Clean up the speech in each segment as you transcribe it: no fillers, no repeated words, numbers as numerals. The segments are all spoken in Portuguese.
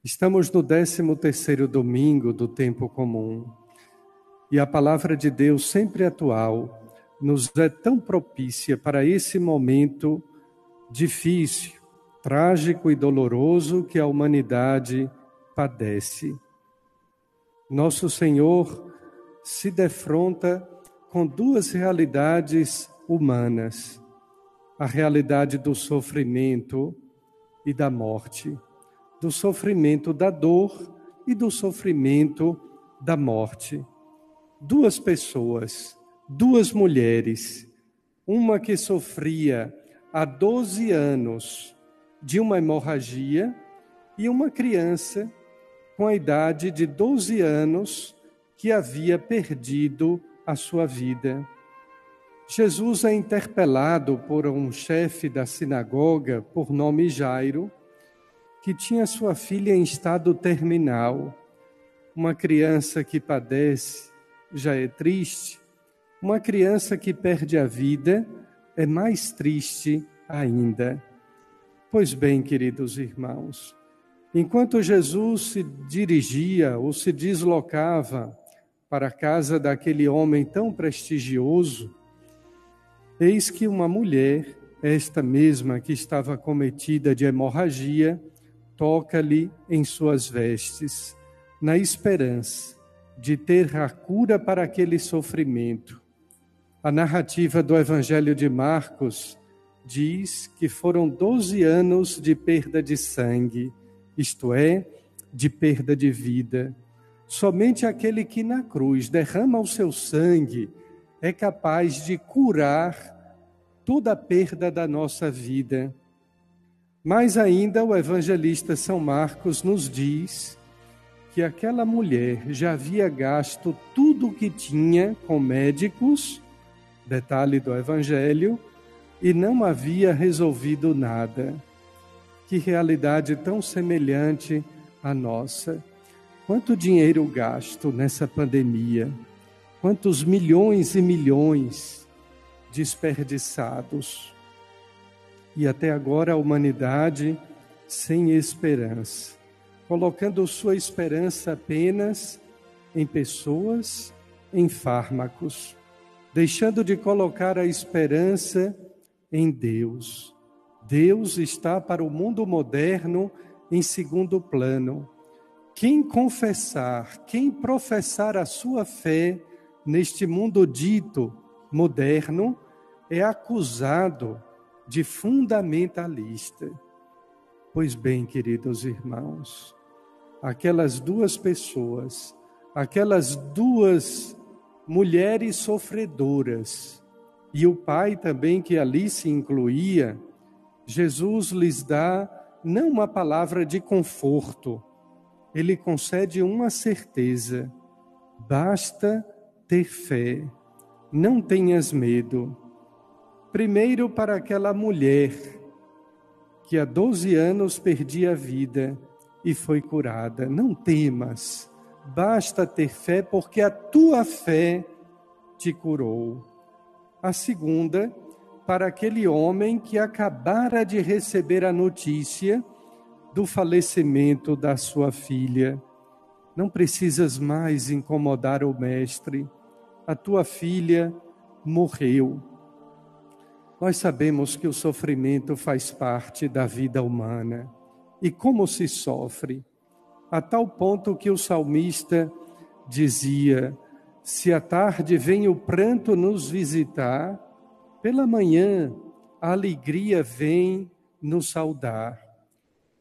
Estamos no 13º domingo do tempo comum e a palavra de Deus, sempre atual, nos é tão propícia para esse momento difícil, trágico e doloroso que a humanidade padece. Nosso Senhor se defronta com duas realidades humanas: a realidade do sofrimento e da morte, do sofrimento da dor e do sofrimento da morte. Duas pessoas, duas mulheres, uma que sofria há 12 anos de uma hemorragia e uma criança com a idade de 12 anos que havia perdido a sua vida. Jesus é interpelado por um chefe da sinagoga, por nome Jairo, que tinha sua filha em estado terminal. Uma criança que padece já é triste, uma criança que perde a vida é mais triste ainda. Pois bem, queridos irmãos, enquanto Jesus se dirigia ou se deslocava para a casa daquele homem tão prestigioso, eis que uma mulher, esta mesma que estava acometida de hemorragia, toca-lhe em suas vestes, na esperança de ter a cura para aquele sofrimento. A narrativa do Evangelho de Marcos diz que foram 12 anos de perda de sangue, isto é, de perda de vida. Somente aquele que na cruz derrama o seu sangue é capaz de curar toda a perda da nossa vida. Mais ainda, o evangelista São Marcos nos diz que aquela mulher já havia gasto tudo o que tinha com médicos, detalhe do evangelho, e não havia resolvido nada. Que realidade tão semelhante à nossa. Quanto dinheiro gasto nessa pandemia? Quantos milhões e milhões desperdiçados? E até agora a humanidade sem esperança, colocando sua esperança apenas em pessoas, em fármacos, deixando de colocar a esperança em Deus. Deus está para o mundo moderno em segundo plano. Quem confessar, quem professar a sua fé neste mundo dito moderno é acusado de fundamentalista. Pois bem, queridos irmãos, aquelas duas pessoas, aquelas duas mulheres sofredoras e o pai também que ali se incluía, Jesus lhes dá não uma palavra de conforto, ele concede uma certeza: basta ter fé, não tenhas medo. Primeiro, para aquela mulher que há 12 anos perdia a vida e foi curada. Não temas, basta ter fé, porque a tua fé te curou. A segunda, para aquele homem que acabara de receber a notícia do falecimento da sua filha. Não precisas mais incomodar o mestre, a tua filha morreu. Nós sabemos que o sofrimento faz parte da vida humana. E como se sofre? A tal ponto que o salmista dizia: se à tarde vem o pranto nos visitar, pela manhã a alegria vem nos saudar.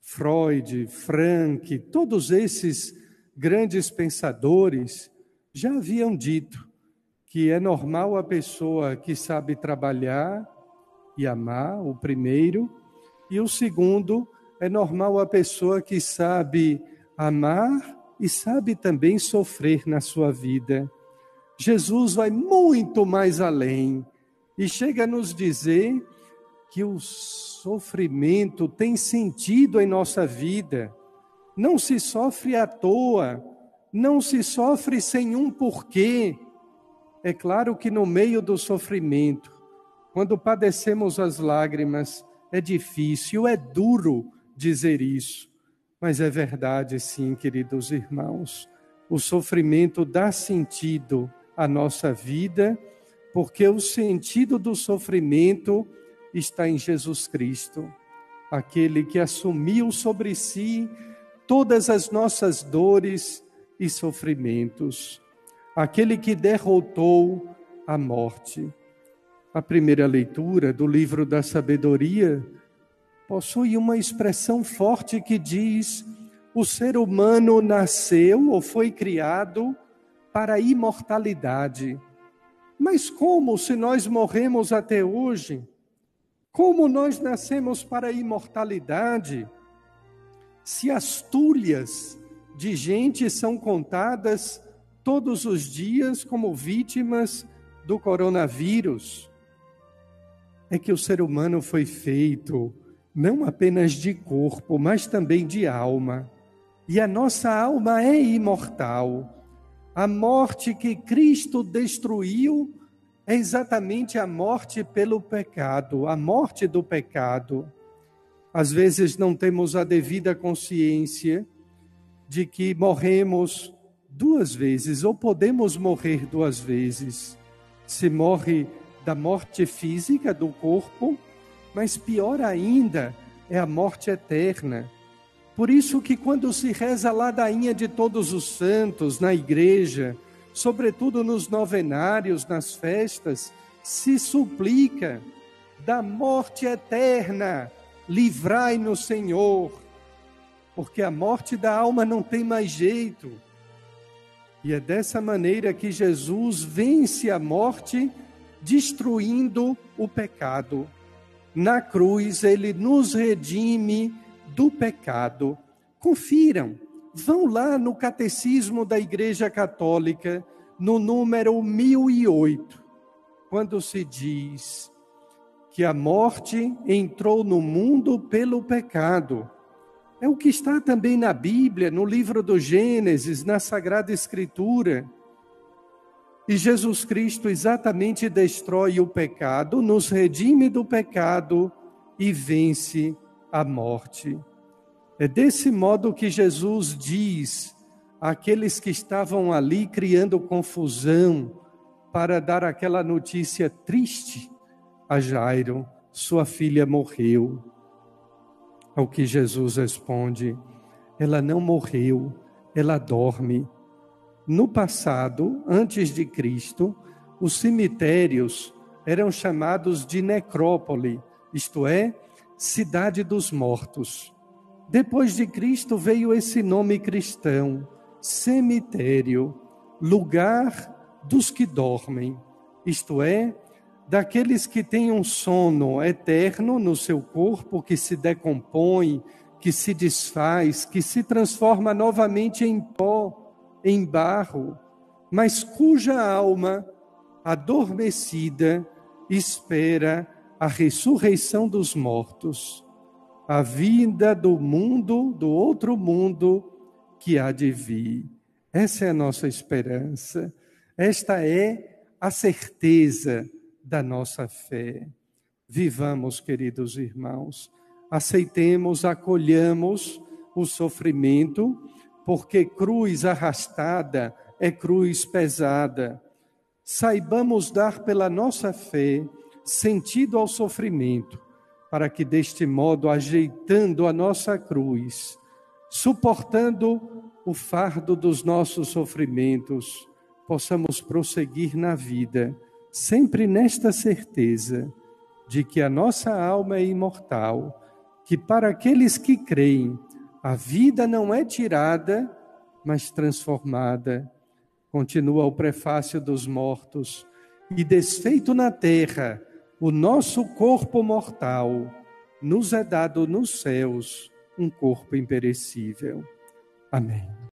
Freud, Frank, todos esses grandes pensadores já haviam dito que é normal a pessoa que sabe trabalhar e amar, o primeiro, e o segundo, é normal a pessoa que sabe amar e sabe também sofrer na sua vida. Jesus vai muito mais além e chega a nos dizer que o sofrimento tem sentido em nossa vida. Não se sofre à toa, não se sofre sem um porquê. É claro que no meio do sofrimento, quando padecemos as lágrimas, é difícil, é duro dizer isso. Mas é verdade, sim, queridos irmãos, o sofrimento dá sentido à nossa vida, porque o sentido do sofrimento está em Jesus Cristo, aquele que assumiu sobre si todas as nossas dores e sofrimentos, aquele que derrotou a morte. A primeira leitura do livro da sabedoria possui uma expressão forte que diz: o ser humano nasceu ou foi criado para a imortalidade. Mas como, se nós morremos até hoje? Como nós nascemos para a imortalidade? Se as tulhas de gente são contadas todos os dias como vítimas do coronavírus, é que o ser humano foi feito não apenas de corpo, mas também de alma. E a nossa alma é imortal. A morte que Cristo destruiu é exatamente a morte pelo pecado, a morte do pecado. Às vezes não temos a devida consciência de que morremos 2 vezes, ou podemos morrer 2 vezes. Se morre da morte física do corpo, mas pior ainda é a morte eterna. Por isso que quando se reza a ladainha de todos os santos na igreja, sobretudo nos novenários, nas festas, se suplica: da morte eterna, livrai-nos, Senhor, porque a morte da alma não tem mais jeito. E é dessa maneira que Jesus vence a morte, destruindo o pecado. Na cruz, ele nos redime do pecado. Confiram, vão lá no Catecismo da Igreja Católica, no número 1008, quando se diz que a morte entrou no mundo pelo pecado. É o que está também na Bíblia, no livro do Gênesis, na Sagrada Escritura. E Jesus Cristo exatamente destrói o pecado, nos redime do pecado e vence a morte. É desse modo que Jesus diz àqueles que estavam ali criando confusão para dar aquela notícia triste a Jairo: sua filha morreu. Ao que Jesus responde: ela não morreu, ela dorme. No passado, antes de Cristo, os cemitérios eram chamados de necrópole, isto é, cidade dos mortos. Depois de Cristo veio esse nome cristão, cemitério, lugar dos que dormem, isto é, daqueles que têm um sono eterno no seu corpo, que se decompõe, que se desfaz, que se transforma novamente em pó, em barro, mas cuja alma, adormecida, espera a ressurreição dos mortos, a vinda do mundo, do outro mundo que há de vir. Essa é a nossa esperança, esta é a certeza da nossa fé. Vivamos, queridos irmãos, aceitemos, acolhamos o sofrimento, porque cruz arrastada é cruz pesada. Saibamos dar pela nossa fé sentido ao sofrimento, para que deste modo, ajeitando a nossa cruz, suportando o fardo dos nossos sofrimentos, possamos prosseguir na vida, sempre nesta certeza de que a nossa alma é imortal, que para aqueles que creem, a vida não é tirada, mas transformada. Continua o prefácio dos mortos: e desfeito na terra o nosso corpo mortal, nos é dado nos céus um corpo imperecível. Amém.